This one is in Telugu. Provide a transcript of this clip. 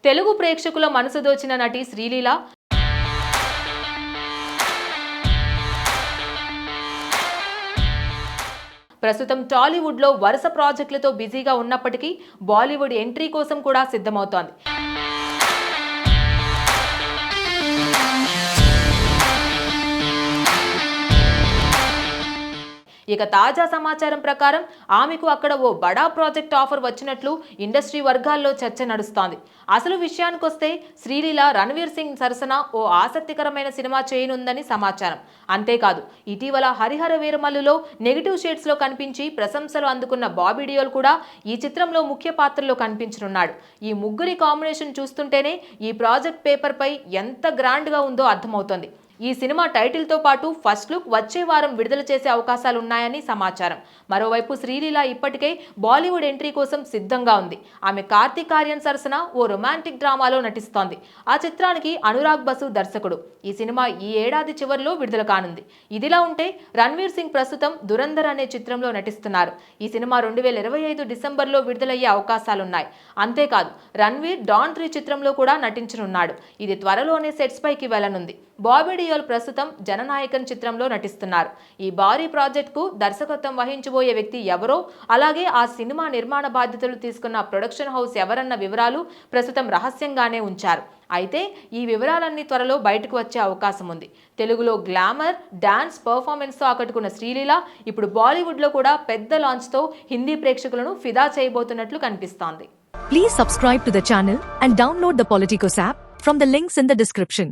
తెలుగు ప్రేక్షకుల మనసు దోచిన నటి శ్రీలీల ప్రస్తుతం టాలీవుడ్ లో వరుస ప్రాజెక్టులతో బిజీగా ఉన్నప్పటికీ బాలీవుడ్ ఎంట్రీ కోసం కూడా సిద్ధమవుతోంది. ఇక తాజా సమాచారం ప్రకారం ఆమెకు అక్కడ ఓ బడా ప్రాజెక్ట్ ఆఫర్ వచ్చినట్లు ఇండస్ట్రీ వర్గాల్లో చర్చ నడుస్తోంది. అసలు విషయానికొస్తే శ్రీలీల రణ్వీర్ సింగ్ సరసన ఓ ఆసక్తికరమైన సినిమా చేయనుందని సమాచారం. అంతేకాదు ఇటీవల హరిహర వీరమల్లులో నెగిటివ్ షేడ్స్ లో కనిపించి ప్రశంసలు అందుకున్న బాబీ డియోల్ కూడా ఈ చిత్రంలో ముఖ్య పాత్రలో కనిపించనున్నాడు. ఈ ముగ్గురి కాంబినేషన్ చూస్తుంటేనే ఈ ప్రాజెక్ట్ పేపర్ పై ఎంత గ్రాండ్ గా ఉందో అర్థమవుతోంది. ఈ సినిమా టైటిల్ తో పాటు ఫస్ట్ లుక్ వచ్చే వారం విడుదల చేసే అవకాశాలున్నాయని సమాచారం. మరోవైపు శ్రీలీల ఇప్పటికే బాలీవుడ్ ఎంట్రీ కోసం సిద్ధంగా ఉంది. ఆమె కార్తీక్ ఆర్యన్ సరసన ఓ రొమాంటిక్ డ్రామాలో నటిస్తోంది. ఆ చిత్రానికి అనురాగ్ బసు దర్శకుడు. ఈ సినిమా ఈ ఏడాది చివరిలో విడుదల కానుంది. ఇదిలా ఉంటే రణ్వీర్ సింగ్ ప్రస్తుతం దురంధర్ అనే చిత్రంలో నటిస్తున్నారు. ఈ సినిమా 2025 డిసెంబర్లో విడుదలయ్యే అవకాశాలున్నాయి. అంతేకాదు రణ్వీర్ డాన్ 3 చిత్రంలో కూడా నటించనున్నాడు. ఇది త్వరలోనే సెట్స్ పైకి వెళ్లనుంది. బాబీ డియోల్ ప్రస్తుతం జననాయకన్ చిత్రంలో నటిస్తున్నారు. ఈ భారీ ప్రాజెక్టుకు దర్శకత్వం వహించబోయే వ్యక్తి ఎవరో, అలాగే ఆ సినిమా నిర్మాణ బాధ్యతలు తీసుకున్న ప్రొడక్షన్ హౌస్ ఎవరన్న వివరాలు ప్రస్తుతం రహస్యంగానే ఉంచారు. అయితే ఈ వివరాలన్నీ త్వరలో బయటకు వచ్చే అవకాశం ఉంది. తెలుగులో గ్లామర్, డాన్స్, పర్ఫార్మెన్స్ తో ఆకట్టుకున్న శ్రీలీల ఇప్పుడు బాలీవుడ్ లో కూడా పెద్ద లాంచ్ తో హిందీ ప్రేక్షకులను ఫిదా చేయబోతున్నట్లు కనిపిస్తోంది. Please subscribe to the channel and download the Politicos app from the links in the description.